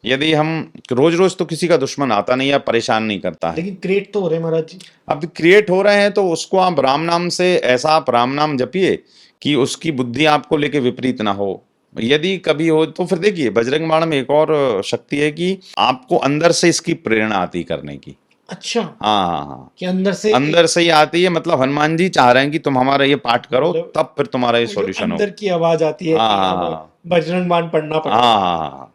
यदि हम रोज रोज तो किसी का दुश्मन आता नहीं या परेशान नहीं करता है, लेकिन क्रिएट तो हो रहे हैं महाराज जी। अब क्रिएट हो रहे हैं तो उसको आप राम नाम से, ऐसा आप राम नाम जपिए कि उसकी बुद्धि आपको लेके विपरीत ना हो। यदि कभी हो तो फिर देखिए, बजरंग बाण में एक और शक्ति है कि आपको अंदर से इसकी प्रेरणा आती करने की। अच्छा। हाँ हाँ हाँ, कि अंदर से अंदर से ही आती है। मतलब हनुमान जी चाह रहे हैं कि तुम हमारा ये पाठ करो, मतलब तब फिर तुम्हारा ये जो सॉल्यूशन हो। अंदर की आवाज आती है हाँ कि हाँ अब हाँ बजरंग बाण पढ़ना पड़ेगा। हाँ हाँ हाँ,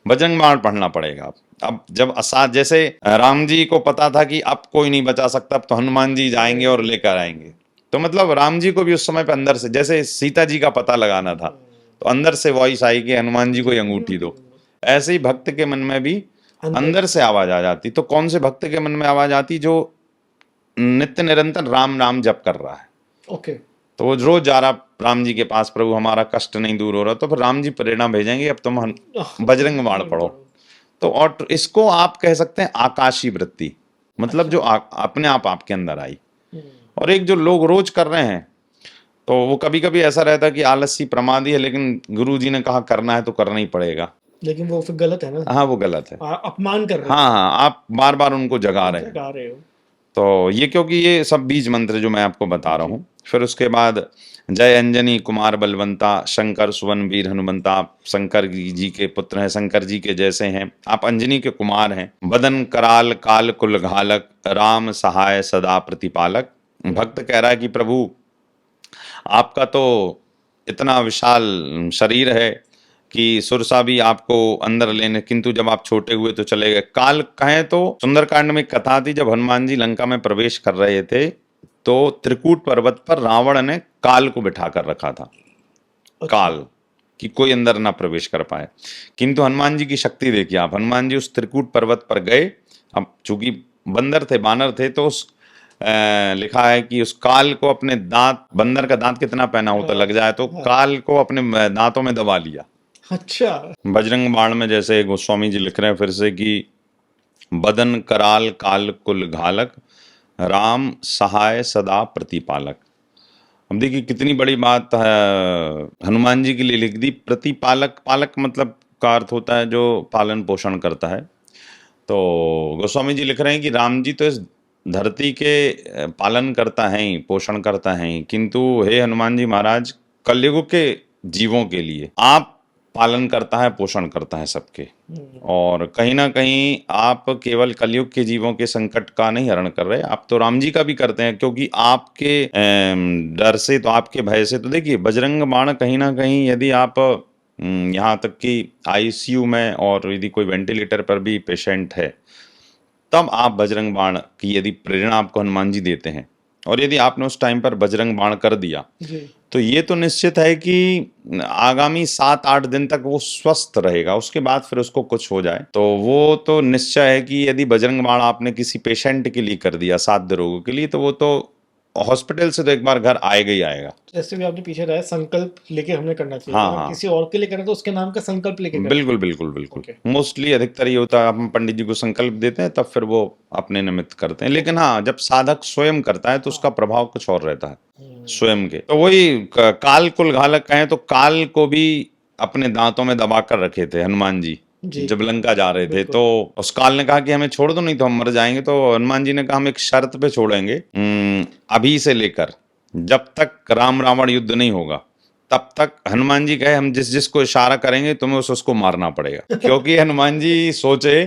बजरंग बाण पढ़ना पड़ेगा। अब जब असाध, जैसे राम जी को पता था कि अब कोई नहीं बचा सकता, अब तो हनुमान जी जाएंगे और लेकर आएंगे, तो मतलब राम जी को भी उस समय पे अंदर से, जैसे सीता जी का पता लगाना था तो अंदर से वॉइस आई कि हनुमान जी को ही अंगूठी दो। ऐसे ही भक्त के मन में भी अंदर से आवाज आ जाती। तो कौन से भक्त के मन में आवाज आती? जो नित्य निरंतर राम नाम जप कर रहा है। ओके। तो वो रोज जा रहा राम जी के पास, प्रभु हमारा कष्ट नहीं दूर हो रहा, तो फिर राम जी प्रेरणा भेजेंगे, अब तुम बजरंग बाण पढ़ो। तो और इसको आप कह सकते हैं आकाशीय वृत्ति, मतलब जो अपने आप आपके अंदर आई। और एक जो लोग रोज कर रहे हैं, तो वो कभी कभी ऐसा रहता है कि आलसी प्रमादी है, लेकिन गुरु जी ने कहा करना है तो करना ही पड़ेगा। लेकिन वो फिर गलत है ना। हाँ, वो गलत है। अपमान कर रहे हाँ हाँ, आप बार बार उनको जगा रहे हैं। गा रहे हो। तो ये क्योंकि ये सब बीज मंत्र जो मैं आपको बता रहा हूँ। फिर उसके बाद जय अंजनी कुमार बलवंता, शंकर सुवन वीर हनुमंता। आप शंकर जी के पुत्र हैं, शंकर जी के जैसे हैं, आप अंजनी के कुमार हैं। बदन कराल काल कुल घालक, राम सहाय सदा प्रतिपालक। भक्त कह रहा है कि प्रभु आपका तो इतना विशाल शरीर है कि सुरसा भी आपको अंदर लेने, किंतु जब आप छोटे हुए तो चले गए। काल कहें तो सुंदरकांड में कथा थी, जब हनुमान जी लंका में प्रवेश कर रहे थे तो त्रिकूट पर्वत पर रावण ने काल को बिठा कर रखा था। काल कि कोई अंदर ना प्रवेश कर पाए। किंतु हनुमान जी की शक्ति देखिए आप, हनुमान जी उस त्रिकूट पर्वत पर गए। अब चूंकि बंदर थे, बानर थे, तो उस लिखा है कि उस काल को अपने दांत, बंदर का दांत कितना पहना होता लग जाए, तो काल को अपने दांतों में दबा लिया। अच्छा। बजरंग बाण में जैसे गोस्वामी जी लिख रहे हैं फिर से कि बदन कराल काल कुल घालक, राम सहाय सदा प्रतिपालक। अब देखिए कितनी बड़ी बात है हनुमान जी के लिए लिख दी। प्रतिपालक, पालक मतलब का अर्थ होता है जो पालन पोषण करता है। तो गोस्वामी जी लिख रहे हैं कि राम जी तो इस धरती के पालन करता है ही, पोषण करता है ही, किंतु हे हनुमान जी महाराज, कलयुग के जीवों के लिए आप पालन करता है, पोषण करता है सबके। और कहीं ना कहीं आप केवल कलयुग के जीवों के संकट का नहीं हरण कर रहे, आप तो राम जी का भी करते हैं, क्योंकि आपके डर से, तो आपके भय से, तो देखिए बजरंग बाण कहीं ना कहीं, यदि आप यहाँ तक कि आईसीयू में और यदि कोई वेंटिलेटर पर भी पेशेंट है, तब आप बजरंग बाण की यदि प्रेरणा आपको हनुमान जी देते हैं, और यदि आपने उस टाइम पर बजरंग बाण कर दिया तो ये तो निश्चित है कि आगामी 7-8 दिन तक वो स्वस्थ रहेगा। उसके बाद फिर उसको कुछ हो जाए तो वो तो निश्चय है कि यदि बजरंग बाण आपने किसी पेशेंट के लिए कर दिया, साध्य रोगों के लिए, तो वो तो हॉस्पिटल से तो एक बार घर आएगा ही आएगा। जैसे भी आपने पीछे रहा संकल्प लेके हमने करना चाहिए, हाँ, अगर हाँ। किसी और के लिए करें तो उसके नाम का संकल्प लेके करें। बिल्कुल, बिल्कुल, बिल्कुल। ओके। मोस्टली अधिकतर ये होता है, हम पंडित जी को संकल्प देते हैं, तब फिर वो अपने निमित्त करते हैं। लेकिन हाँ, जब साधक स्वयं करता है तो उसका प्रभाव कुछ और रहता है, स्वयं के। तो वही काल कुल घालक कहें तो काल को भी अपने दांतों में दबा कर रखे थे हनुमान जी, जी। जब लंका जा रहे थे। बिल्कुल। तो उस काल ने कहा कि हमें छोड़ दो, नहीं तो हम मर जाएंगे। तो हनुमान जी ने कहा हम एक शर्त पे छोड़ेंगे, अभी से लेकर जब तक राम रावण युद्ध नहीं होगा तब तक। हनुमान जी कहे हम जिस जिसको इशारा करेंगे तुम्हें उसको मारना पड़ेगा। क्योंकि हनुमान जी सोचे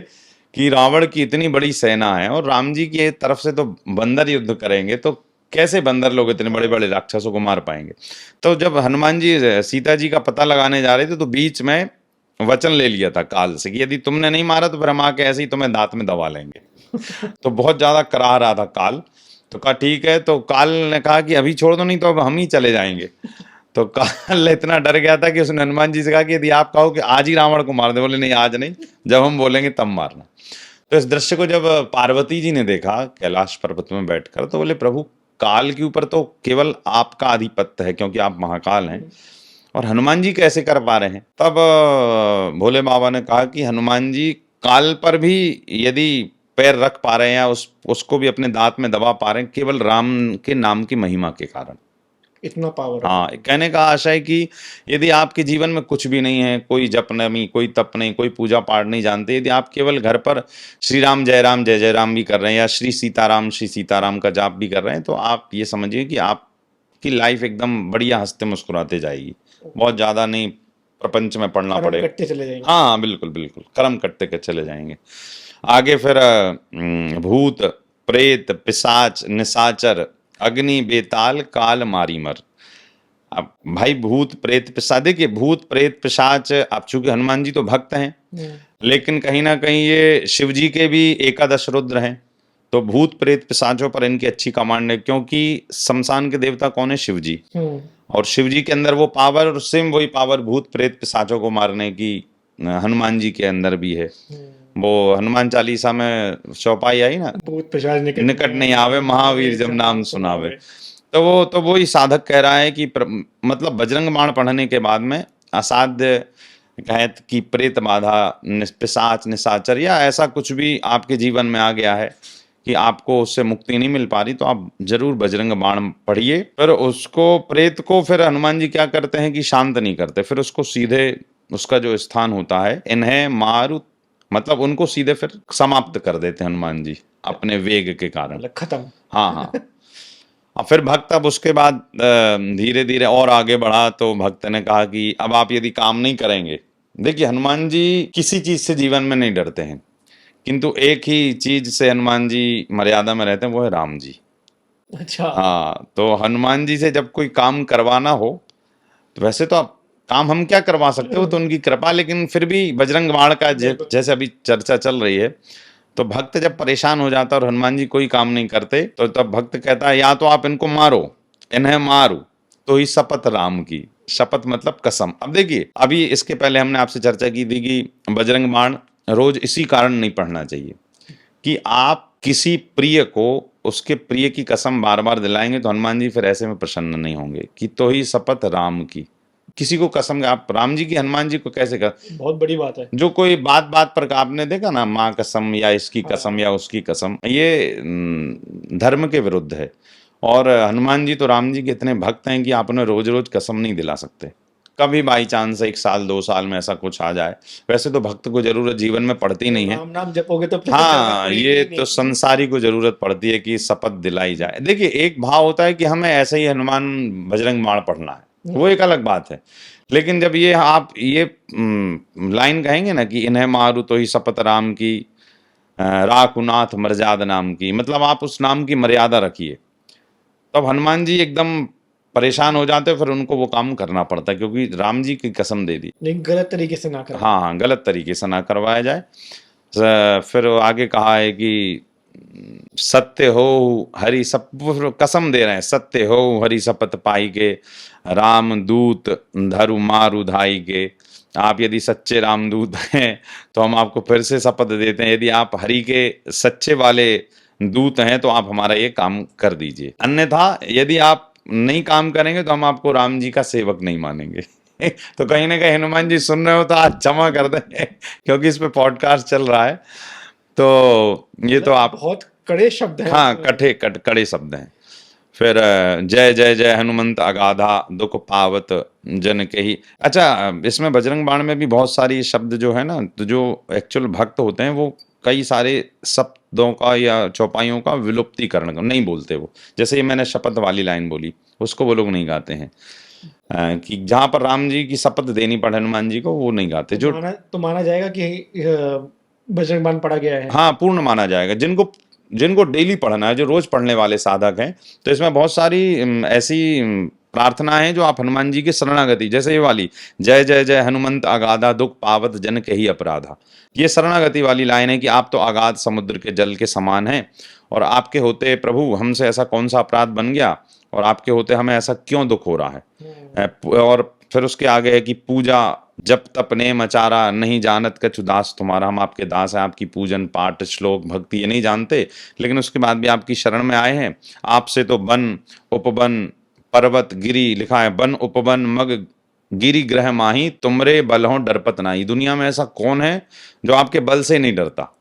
कि रावण की इतनी बड़ी सेना है और राम जी की तरफ से तो बंदर युद्ध करेंगे, तो कैसे बंदर लोग इतने बड़े बड़े राक्षसों को मार पाएंगे। तो जब हनुमान जी सीता जी का पता लगाने जा रहे थे तो बीच में वचन ले लिया था काल से कि यदि तुमने नहीं मारा तो फिर हम आके ऐसे ही तुम्हें दांत में दबा लेंगे। तो बहुत ज्यादा कराह रहा था काल। तो कहा ठीक है। तो काल ने कहा कि अभी छोड़ दो, नहीं तो अब हम ही चले जाएंगे। तो काल इतना डर गया था कि उसने हनुमान जी से कहा कि यदि आप कहो कि आज ही रावण को मार दे, बोले नहीं आज नहीं, जब हम बोलेंगे तब मारना। तो इस दृश्य को जब पार्वती जी ने देखा कैलाश पर्वत में बैठकर, तो बोले प्रभु काल के ऊपर तो केवल आपका आधिपत्य है क्योंकि आप महाकाल हैं, और हनुमान जी कैसे कर पा रहे हैं। तब भोले बाबा ने कहा कि हनुमान जी काल पर भी यदि पैर रख पा रहे हैं या उसको भी अपने दांत में दबा पा रहे हैं, केवल राम के नाम की महिमा के कारण। इतना पावर। हाँ, कहने का आशा है कि यदि आपके जीवन में कुछ भी नहीं है, कोई जप नहीं, कोई तप नहीं, कोई पूजा पाठ नहीं जानते, यदि आप केवल घर पर श्री राम जय जय राम भी कर रहे हैं या श्री सीताराम का जाप भी कर रहे हैं, तो आप ये समझिए कि आपकी लाइफ एकदम बढ़िया हंसते मुस्कुराते जाएगी। बहुत ज्यादा नहीं प्रपंच में पढ़ना पड़ेगा। कटते चले जाएंगे। हाँ बिल्कुल बिल्कुल, कर्म कटते के चले जाएंगे। आगे फिर भूत प्रेत पिशाच निशाचर अग्नि बेताल काल मारी मर। अब भाई भूत प्रेत पिशाच, देखिए भूत प्रेत पिशाच, अब चूंकि हनुमान जी तो भक्त हैं, लेकिन कहीं ना कहीं ये शिव जी के भी एकादश रुद्र हैं। तो भूत प्रेत पिशाचों पर इनकी अच्छी कमांड है, क्योंकि शमशान के देवता कौन है? शिव जी। और शिव जी के अंदर वो पावर, और सेम वही पावर भूत प्रेत पिशाचों को मारने की हनुमान जी के अंदर भी है। वो हनुमान चालीसा में चौपाई आई ना, भूत पिशाच निकट नहीं आवे महावीर जब नाम सुनावे। तो वो ही साधक कह रहा है कि मतलब बजरंग बाण पढ़ने के बाद में असाध्य कहत की प्रेत बाधा पिशाच निशाचर या ऐसा कुछ भी आपके जीवन में आ गया है कि आपको उससे मुक्ति नहीं मिल पा रही, तो आप जरूर बजरंग बाण पढ़िए। फिर उसको प्रेत को फिर हनुमान जी क्या करते हैं कि शांत नहीं करते, फिर उसको सीधे उसका जो स्थान होता है इन्हें मारु, मतलब उनको सीधे फिर समाप्त कर देते हैं हनुमान जी अपने वेग के कारण। खत्म। हाँ हाँ। और फिर भक्त अब उसके बाद धीरे धीरे और आगे बढ़ा, तो भक्त ने कहा कि अब आप यदि काम नहीं करेंगे, देखिए हनुमान जी किसी चीज से जीवन में नहीं डरते हैं, किंतु एक ही चीज से हनुमान जी मर्यादा में रहते हैं, वो है राम जी। अच्छा। हाँ, तो हनुमान जी से जब कोई काम करवाना हो तो वैसे तो आप काम हम क्या करवा सकते हो, तो उनकी कृपा, लेकिन फिर भी बजरंग बाण का जैसे अभी चर्चा चल रही है, तो भक्त जब परेशान हो जाता है और हनुमान जी कोई काम नहीं करते, तो तब भक्त कहता है या तो आप इनको मारो, इन्हें मारो तो ही शपथ राम की। शपथ मतलब कसम। अब देखिए, अभी इसके पहले हमने आपसे चर्चा की थी कि बजरंग बाण रोज इसी कारण नहीं पढ़ना चाहिए कि आप किसी प्रिय को उसके प्रिय की कसम बार बार दिलाएंगे तो हनुमान जी फिर ऐसे में प्रसन्न नहीं होंगे कि तो ही शपथ राम की। किसी को कसम, आप राम जी की हनुमान जी को कैसे कर, बहुत बड़ी बात है। जो कोई बात बात पर आपने देखा ना, माँ कसम या इसकी कसम या उसकी कसम, ये धर्म के विरुद्ध है। और हनुमान जी तो राम जी के इतने भक्त हैं कि आप उन्हें रोज रोज कसम नहीं दिला सकते। कभी बाई चांस 1 साल 2 साल में ऐसा कुछ आ जाए, वैसे तो भक्त को जरूरत जीवन में पड़ती नहीं है। राम नाम जपोगे तो हाँ, ये तो संसारी को जरूरत पड़ती है कि शपथ दिलाई जाए। देखिए, एक भाव होता है कि हमें ऐसे ही हनुमान बजरंग बाण पढ़ना है, वो एक अलग बात है। लेकिन जब ये आप ये लाइन कहेंगे ना कि इन्हें मारू तो ही शपथ राम की, राकुनाथ मर्याद नाम की, मतलब आप उस नाम की मर्यादा रखिए, तब हनुमान जी एकदम परेशान हो जाते, फिर उनको वो काम करना पड़ता है क्योंकि राम जी की कसम दे दी। लेकिन गलत तरीके से ना करवाए। हाँ हाँ, गलत तरीके से ना करवाया जाए। फिर आगे कहा है कि सत्य हो हरि सब, कसम दे रहे हैं, सत्य हो हरि शपथ पाई के, राम दूत धरु मारु धाई के। आप यदि सच्चे रामदूत हैं तो हम आपको फिर से शपथ देते हैं, यदि आप हरि के सच्चे वाले दूत हैं तो आप हमारा ये काम कर दीजिए, अन्यथा यदि आप नहीं काम करेंगे तो हम आपको राम जी का सेवक नहीं मानेंगे। तो कहीं ना कहीं हनुमान जी सुन रहे हो तो आज क्षमा कर दें, क्योंकि इस पे पॉडकास्ट चल रहा है, तो ये तो आप, बहुत कड़े शब्द हैं हाँ, उसमें। कड़े शब्द हैं। फिर जय जय जय हनुमंत अगाधा दुख पावत जन के ही। अच्छा, इसमें बजरंग बाण में भी बहुत सारी शब्द जो है ना, तो जो एक्चुअल भक्त होते हैं वो कई सारे शब्दों का या चौपाइयों का विलुप्तीकरण नहीं बोलते वो। जैसे ये मैंने शपथ वाली लाइन बोली, उसको वो लोग नहीं गाते हैं। कि जहाँ पर राम जी की शपथ देनी पड़े हनुमान जी को, वो नहीं गाते। जो तो माना जाएगा कि बजरंग बाण पढ़ा गया है। हाँ, पूर्ण माना जाएगा। जिनको जिनको डेली पढ़ना है, जो रोज पढ़ने वाले साधक हैं, तो इसमें बहुत सारी ऐसी प्रार्थनाएं हैं जो आप हनुमान जी की शरणागति, जैसे ये वाली, जय जय जय हनुमंत अगाधा दुख पावत जन के ही अपराधा। ये शरणागति वाली लाइन है कि आप तो अगाध समुद्र के जल के समान हैं, और आपके होते प्रभु हमसे ऐसा कौन सा अपराध बन गया, और आपके होते हमें ऐसा क्यों दुख हो रहा है। और फिर उसके आगे है कि पूजा जब तप नेम आचारा नहीं जानत कछु दास तुम्हारा। हम आपके दास हैं, आपकी पूजन पाठ श्लोक भक्ति ये नहीं जानते, लेकिन उसके बाद भी आपकी शरण में आए हैं। आपसे तो वन उपवन पर्वत गिरी, लिखा है वन उपवन मग गिरी ग्रह माही तुमरे बल हो डरपत नाही। दुनिया में ऐसा कौन है जो आपके बल से नहीं डरता।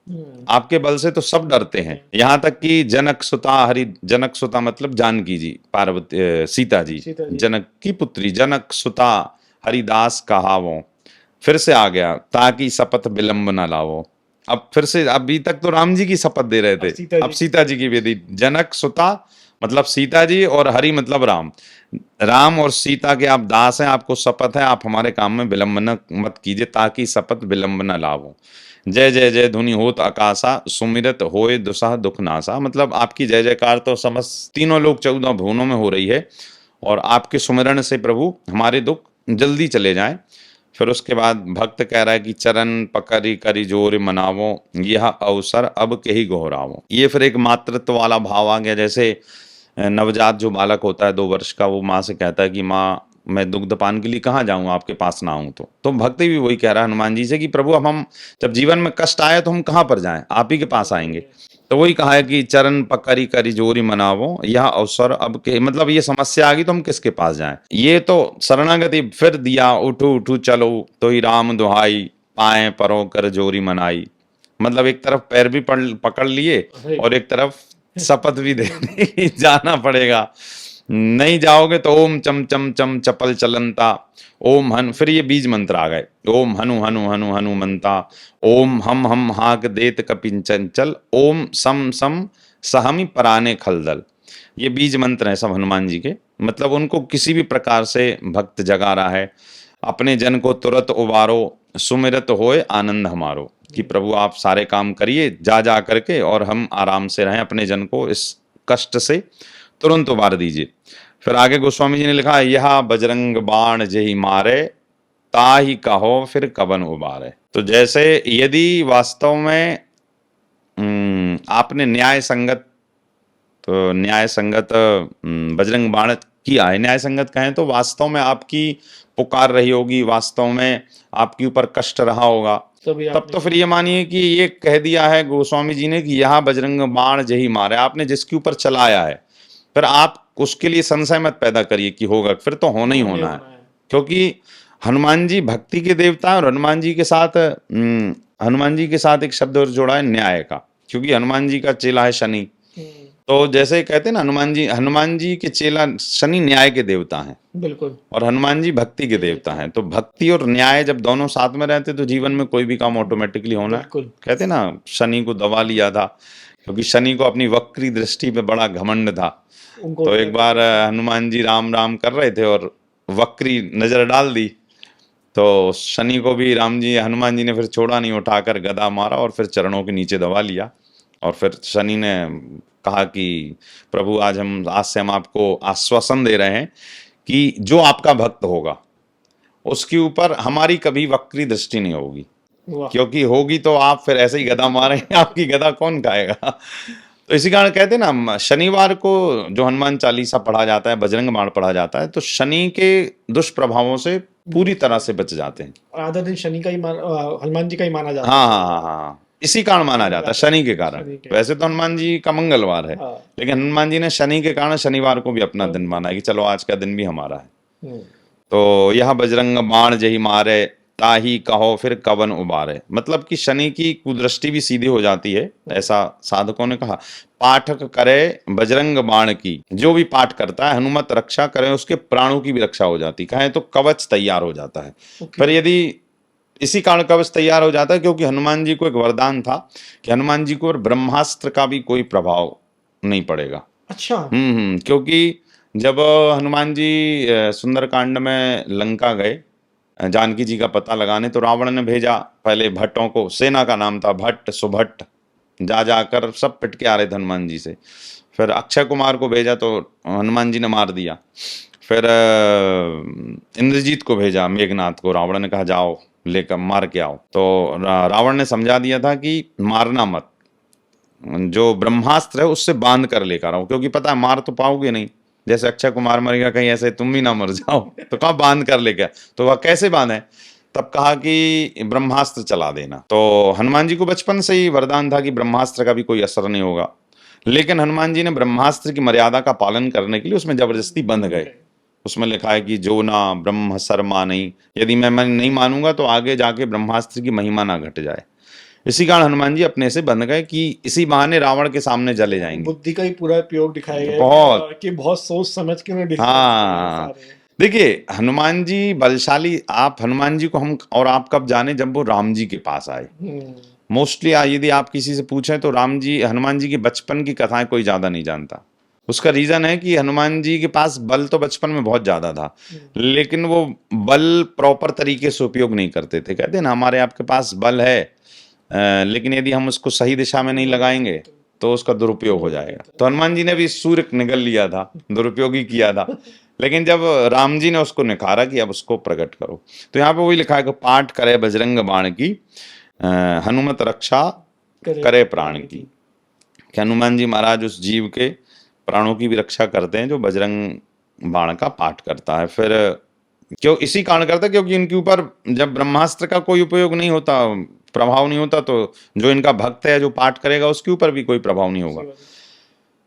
आपके बल से तो सब डरते हैं, यहाँ तक कि जनक सुता हरि, जनक सुता मतलब जानकी जी, पार्वती सीता जी, जनक की पुत्री, जनक सुता हरिदास कहावो। फिर से आ गया ताकि शपथ विलंब न लावो। अब फिर से, अभी तक तो राम जी की शपथ दे रहे थे, अब सीता जी की भी दी। जनक सुता मतलब सीता जी, और हरि मतलब राम। राम और सीता के आप दास हैं, आपको शपथ है आप हमारे काम में विलंब न मत कीजिए, ताकि शपथ विलंब न लावो। जय जय जय धुनि होत आकाशा सुमिरत होए दुसह दुख नासा। मतलब आपकी जय जयकार तो समस्त तीनों लोग 14 भुवनों में हो रही है, और आपके सुमिरण से प्रभु हमारे दुख जल्दी चले जाएं। फिर उसके बाद भक्त कह रहा है कि चरण पकड़ी करी जोर मनावो, यह अवसर अब के ही गोहरावो। ये फिर एक मातृत्व वाला भाव आ गया। जैसे नवजात जो बालक होता है 2 वर्ष का, वो माँ से कहता है कि माँ मैं दुग्धपान के लिए कहाँ जाऊँ, आपके पास ना आऊँ। तो भक्त भी वही कह रहा है हनुमान जी से कि प्रभु अब हम जब जीवन में कष्ट आए तो हम कहाँ पर जाएं, आप ही के पास आएंगे। तो वही कहा है कि चरण पकड़ी करी जोरी मनावो, यह अवसर अब के, मतलब ये समस्या आ गई तो हम किसके पास जाएं। ये तो शरणागति। फिर दिया उठू उठू चलो तो ही राम दुहाई, पाए परो कर जोरी मनाई। मतलब एक तरफ पैर भी पकड़ लिए, और एक तरफ शपथ भी देने जाना पड़ेगा। नहीं जाओगे तो ओम चम चम चम चपल चलंता, ओम हन, फिर ये बीज मंत्र आ गए, ओम हनु हनु हनु हनुमंता, ओम हम हाक देत कपिन चंचल, ओम सम सम सहमी पराने खलदल। ये बीज मंत्र हैं सब हनुमान जी के। मतलब उनको किसी भी प्रकार से भक्त जगा रहा है, अपने जन को तुरंत उबारो, सुमिरत होए आनंद हमारो। कि प्रभु आप सारे काम करिए जा करके, और हम आराम से रहें, अपने जन को इस कष्ट से तुरंत उबार दीजिए। फिर आगे गोस्वामी जी ने लिखा, यह बजरंग बाण जेहि मारे, ताहि कहो फिर कवन उबारे। तो जैसे यदि वास्तव में आपने न्याय संगत बजरंग बाण किया है, न्याय संगत कहें तो वास्तव में आपकी पुकार रही होगी, वास्तव में आपके ऊपर कष्ट रहा होगा, तब तो फिर ये मानिए कि ये कह दिया है गोस्वामी जी ने कि यह बजरंग बाण जही मारे। आपने जिसके ऊपर चलाया है, फिर आप उसके लिए संशय मत पैदा करिए कि होगा, फिर तो होना ही होना है। क्योंकि हनुमान जी भक्ति के देवता हैं, और हनुमान जी के साथ एक शब्द और जोड़ा है न्याय का, क्योंकि हनुमान जी का चेला है शनि। तो जैसे कहते हैं ना, हनुमान जी के चेला शनि न्याय के देवता हैं, बिल्कुल, और हनुमान जी भक्ति के देवता हैं। तो भक्ति और न्याय जब दोनों साथ में रहते तो जीवन में कोई भी काम ऑटोमेटिकली होना है। कहते हैं ना, शनि को दबा लिया था, क्योंकि शनि को अपनी वक्री दृष्टि पे बड़ा घमंड था। तो एक बार हनुमान जी राम राम कर रहे थे और वक्री नजर डाल दी, तो शनि को भी हनुमान जी ने फिर छोड़ा नहीं, उठाकर गदा मारा और फिर चरणों के नीचे दबा लिया। और फिर शनि ने कहा कि प्रभु आज से हम आपको आश्वासन दे रहे हैं कि जो आपका भक्त होगा उसके ऊपर हमारी कभी वक्री दृष्टि नहीं होगी, क्योंकि होगी तो आप फिर ऐसे ही गदा मारेंगे, आपकी गदा कौन खाएगा। तो इसी कारण कहते हैं ना, शनिवार को जो हनुमान चालीसा पढ़ा जाता है, बजरंग बाण पढ़ा जाता है, तो शनि के दुष्प्रभावों से पूरी तरह से बच जाते हैं। आधा दिन शनि का ही हनुमान जी का ही माना जाता है। हाँ हाँ हाँ हाँ, इसी कारण माना जाता है, शनि के कारण। शनि के। वैसे तो हनुमान जी का मंगलवार है, हाँ। लेकिन हनुमान जी ने शनि के कारण शनिवार को भी अपना दिन माना है कि चलो आज का दिन भी हमारा है। हम्म, तो यह बजरंग बाण जही मारे, ताही कहो फिर कवन उबारे। मतलब कि शनि की कुदृष्टि भी सीधी हो जाती है, ऐसा साधकों ने कहा। पाठक करे बजरंग बाण की, जो भी पाठ करता है हनुमत रक्षा करे, उसके प्राणों की भी रक्षा हो जाती, कहें तो कवच तैयार हो जाता है। ओके। पर यदि इसी कारण कवच तैयार हो जाता है क्योंकि हनुमान जी को एक वरदान था कि हनुमान जी को ब्रह्मास्त्र का भी कोई प्रभाव नहीं पड़ेगा। अच्छा। क्योंकि जब हनुमान जी सुंदरकांड में लंका गए जानकी जी का पता लगाने, तो रावण ने भेजा पहले भट्टों को, सेना का नाम था भट्ट सुभट्ट, जा जाकर सब पिट के आ रहे थे हनुमान जी से। फिर अक्षय कुमार को भेजा तो हनुमान जी ने मार दिया। फिर इंद्रजीत को भेजा, मेघनाथ को, रावण ने कहा जाओ लेकर मार के आओ। तो रावण ने समझा दिया था कि मारना मत, जो ब्रह्मास्त्र है उससे बांध कर लेकर आओ, क्योंकि पता है मार तो पाओगे नहीं, जैसे अक्षय कुमार मर गया कहीं ऐसे तुम भी ना मर जाओ, तो कहाँ बांध कर लेकर, तो वह कैसे बांधे। तब कहा कि ब्रह्मास्त्र चला देना। तो हनुमान जी को बचपन से ही वरदान था कि ब्रह्मास्त्र का भी कोई असर नहीं होगा, लेकिन हनुमान जी ने ब्रह्मास्त्र की मर्यादा का पालन करने के लिए उसमें जबरदस्ती बंध गए। उसमें लिखा है कि जो ना ब्रह्म शर्मा नहीं, यदि मैं नहीं मानूंगा तो आगे जाके ब्रह्मास्त्र की महिमा ना घट जाए। इसी कारण हनुमान जी अपने से बंध गए कि इसी बहाने रावण के सामने जले जाएंगे। बुद्धि का ही पूरा उपयोग दिखाया गया है बहुत। कि बहुत सोच समझ के उन्हें decisions हाँ, लिए सारे। देखिए हनुमान जी बलशाली, आप हनुमान जी को हम और आप कब जाने, जब वो राम जी के पास आए। हम्म, मोस्टली यदि आप किसी से पूछें तो राम जी हनुमान जी की बचपन की कथाएं कोई ज्यादा नहीं जानता। उसका रीजन है कि हनुमान जी के पास बल तो बचपन में बहुत ज्यादा था, लेकिन वो बल प्रॉपर तरीके से उपयोग नहीं करते थे। कहते हैं ना हमारे आपके पास बल है, लेकिन यदि हम उसको सही दिशा में नहीं लगाएंगे तो उसका दुरुपयोग हो जाएगा। तो हनुमान जी ने भी सूर्य निगल लिया था, दुरुपयोग ही किया था, लेकिन जब राम जी ने उसको निखारा कि अब उसको प्रकट करो, तो यहाँ पे वही लिखा है कि पाठ करे बजरंग बाण की, हनुमत रक्षा करे प्राण की। कि हनुमान जी महाराज उस जीव के प्राणों की भी रक्षा करते हैं जो बजरंग बाण का पाठ करता है। फिर क्यों इसी कारण करता है क्योंकि इनके ऊपर जब ब्रह्मास्त्र का कोई उपयोग नहीं होता, प्रभाव नहीं होता, तो जो इनका भक्त है जो पाठ करेगा उसके ऊपर भी कोई प्रभाव नहीं होगा।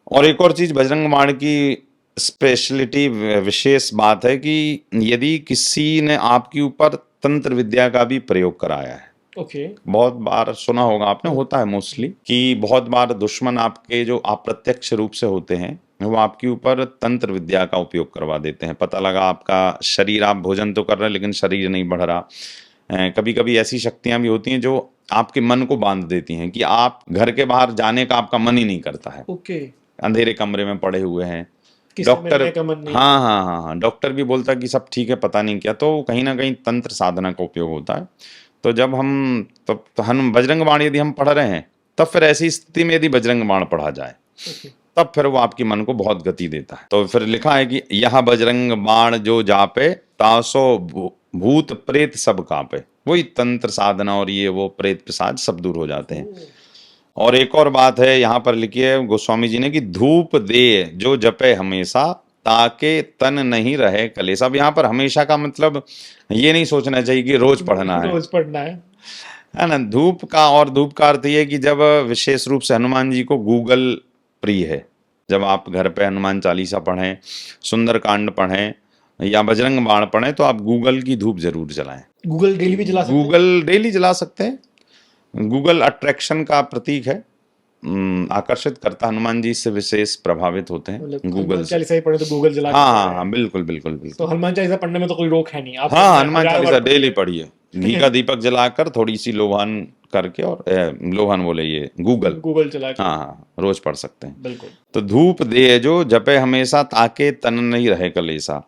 और एक और चीज बजरंग बाण की स्पेशलिटी, विशेष बात है कि यदि किसी ने आपके ऊपर तंत्र विद्या का भी प्रयोग कराया है, ओके। बहुत बार सुना होगा आपने, होता है मोस्टली कि बहुत बार दुश्मन आपके जो अप्रत्यक्ष रूप से होते हैं वो आपके ऊपर तंत्र विद्या का उपयोग करवा देते हैं। पता लगा आपका शरीर, आप भोजन तो कर रहे हैं लेकिन शरीर नहीं बढ़ रहा। कभी कभी ऐसी शक्तियां भी होती हैं जो आपके मन को बांध देती हैं कि आप घर के बाहर जाने का आपका मन ही नहीं करता है, ओके। अंधेरे कमरे में पड़े हुए हैं। किसी से मिलने का मन नहीं। हाँ हाँ हाँ हाँ, डॉक्टर भी बोलता कि सब ठीक है, पता नहीं क्या, तो कहीं ना कहीं तंत्र साधना का उपयोग होता है। तो जब हम बजरंग बाण यदि हम पढ़ रहे हैं, तब फिर ऐसी स्थिति में यदि बजरंग बाण पढ़ा जाए ओके। तब फिर वो आपके मन को बहुत गति देता है। तो फिर लिखा है कि यह बजरंग बाण जो जापे, तासो भूत प्रेत सब कांपे। वही तंत्र साधना और ये वो प्रेत पिशाच सब दूर हो जाते हैं। और एक और बात है यहाँ पर लिखी है गोस्वामी जी ने कि धूप दे जो जपे हमेशा, ताके तन नहीं रहे कलेसा। अब यहाँ पर हमेशा का मतलब ये नहीं सोचना चाहिए कि रोज पढ़ना है, रोज पढ़ना है ना। धूप का, और धूप का अर्थ ये है कि जब विशेष रूप से हनुमान जी को गूगल प्रिय है, जब आप घर पे हनुमान चालीसा पढ़ें, सुंदरकांड पढ़ें या बजरंग बाण पढ़ें, तो आप गूगल की धूप जरूर जलाएं। गूगल डेली भी जला सकते हैं? गूगल डेली जला सकते हैं। गूगल अट्रैक्शन का प्रतीक है, आकर्षित करता, हनुमान जी से विशेष प्रभावित होते हैं मतलब गूगल हनुमान से। चालीसा ही पढ़े तो गूगल जला के हाँ पढ़े। हाँ हाँ, बिल्कुल बिल्कुल तो बिल्कुल। हनुमान चालीसा पढ़ने में तो कोई रोक है नहीं, आप हाँ, हनुमान 1000 चालीसा बार डेली पढ़िए। पढ़िए, घी का दीपक जलाकर थोड़ी सी लोहान करके, और लोहान बोले ये गूगल, गूगल चला के। हाँ हाँ, रोज पढ़ सकते हैं। बिल्कुल। तो धूप दे जो जपे हमेशा, ताके तन नहीं रहे कलेसा।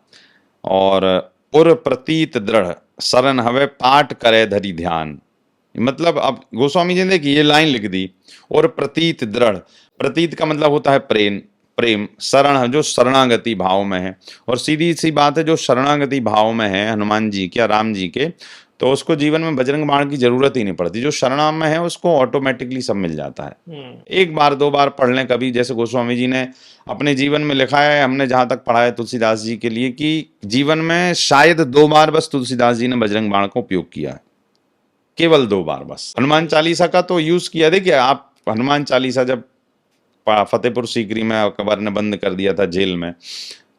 और उर प्रतीत दृढ़ शरण हवे, पाठ करे धरी ध्यान। मतलब अब गोस्वामी जी ने देखिए ये लाइन लिख दी, और प्रतीत दृढ़, प्रतीत का मतलब होता है प्रेम, प्रेम, शरण जो शरणागति भाव में है। और सीधी सी बात है, जो शरणागति भाव में है हनुमान जी के या राम जी के, तो उसको जीवन में बजरंग बाण की जरूरत ही नहीं पड़ती। जो शरणा में है उसको ऑटोमेटिकली सब मिल जाता है। एक बार दो बार पढ़ लें कभी, जैसे गोस्वामी जी ने अपने जीवन में लिखा है, हमने जहां तक पढ़ा है तुलसीदास जी के लिए, कि जीवन में शायद 2 बार बस तुलसीदास जी ने बजरंग बाण का उपयोग किया है। केवल 2 बार बस। हनुमान चालीसा का तो यूज किया, देखिए आप हनुमान चालीसा जब फतेहपुर सीकरी में अकबर ने बंद कर दिया था जेल में,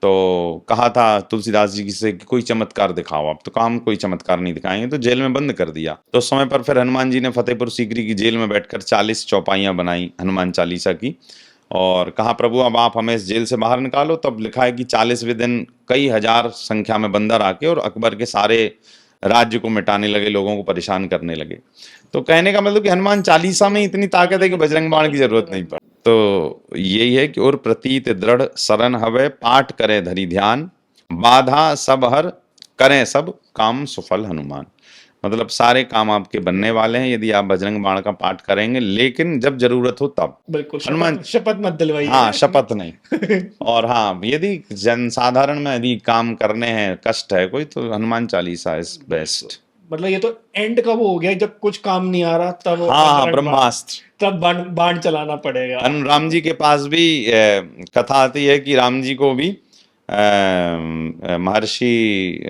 तो कहा था तुलसीदास जी से कि कोई चमत्कार दिखाओ, आप तो काम कोई चमत्कार नहीं दिखाएंगे, तो जेल में बंद कर दिया। तो उस समय पर फिर हनुमान जी ने फतेहपुर सीकरी की जेल में बैठकर 40 चौपाइयां बनाई हनुमान चालीसा की, और कहा प्रभु अब आप हमें इस जेल से बाहर निकालो। तब लिखा है कि 40वें दिन कई हजार संख्या में बंदर आके और अकबर के सारे राज्य को मिटाने लगे, लोगों को परेशान करने लगे। तो कहने का मतलब कि हनुमान चालीसा में इतनी ताकत है कि बजरंग बाण की जरूरत नहीं पड़ी। तो यही है कि और प्रतीत दृढ़ शरण हवे, पाठ करे धरि ध्यान, बाधा सब हर करें सब काम सुफल हनुमान। मतलब सारे काम आपके बनने वाले हैं यदि आप बजरंग बाण का पाठ करेंगे, लेकिन जब जरूरत हो तब। बिल्कुल, हनुमान, शपथ मत दिलवाइए। हाँ शपथ नहीं। और हाँ यदि जनसाधारण में यदि काम करने हैं, कष्ट है कोई, तो हनुमान चालीसा इज बेस्ट। मतलब ये तो एंड कब हो गया, जब कुछ काम नहीं आ रहा तब हाँ बजरंग ब्रह्मास्त्र। तब बाण चलाना पड़ेगा। राम जी के पास भी कथा आती है कि राम जी को भी महर्षि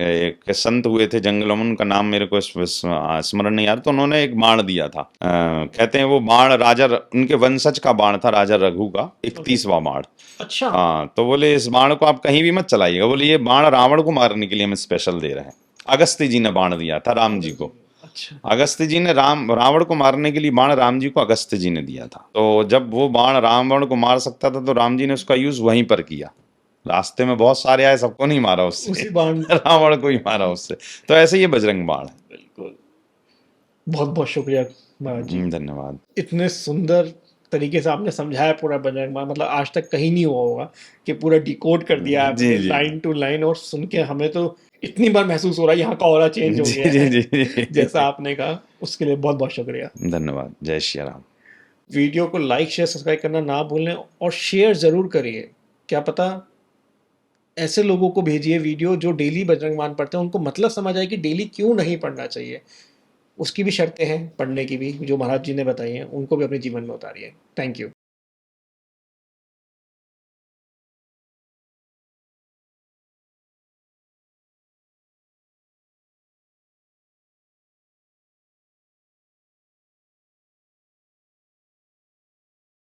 एक संत हुए थे जंगलों में, उनका नाम मेरे को स्मरण नहीं आ रहा, तो उन्होंने एक बाण दिया था। कहते हैं वो बाण राजा, उनके वंशज का बाण था, राजा रघु का 31वां बाण। अच्छा। हाँ, तो बोले इस बाण को आप कहीं भी मत चलाइएगा, बोले ये बाण रावण को मारने के लिए हम स्पेशल दे रहे हैं। अगस्त्य जी ने बाण दिया था राम जी को। अच्छा। अगस्त्य जी ने रावण को मारने के लिए बाण राम जी को अगस्त्य जी ने दिया था। तो जब वो बाण रावण को मार सकता था तो राम जी ने उसका यूज वहीं पर किया। रास्ते में बहुत सारे आए, सबको नहीं मारा उससे, उसी बाण रावण को ही मारा उससे। तो ऐसे ये बजरंग बाण है। बिल्कुल। बहुत बहुत शुक्रिया महाराज जी। धन्यवाद। इतने सुंदर तरीके से आपने समझाया पूरा बजरंग बाण, मतलब आज तक कहीं नहीं हुआ होगा कि पूरा डिकोड कर दिया जी, आपने जी। लाइन टू लाइन, और सुन के हमें तो इतनी बार महसूस हो रहा है यहाँ का ऑरा चेंज हो जी, गया जी, है। जी, जी। जैसा आपने कहा, उसके लिए बहुत बहुत शुक्रिया। धन्यवाद। जय श्री राम। वीडियो को लाइक शेयर सब्सक्राइब करना ना भूलें, और शेयर ज़रूर करिए। क्या पता ऐसे लोगों को भेजिए वीडियो जो डेली बजरंग बाण पढ़ते हैं, उनको मतलब समझ आए कि डेली क्यों नहीं पढ़ना चाहिए। उसकी भी शर्तें हैं पढ़ने की भी, जो महाराज जी ने बताई हैं, उनको भी अपने जीवन में उतारिए। Thank you.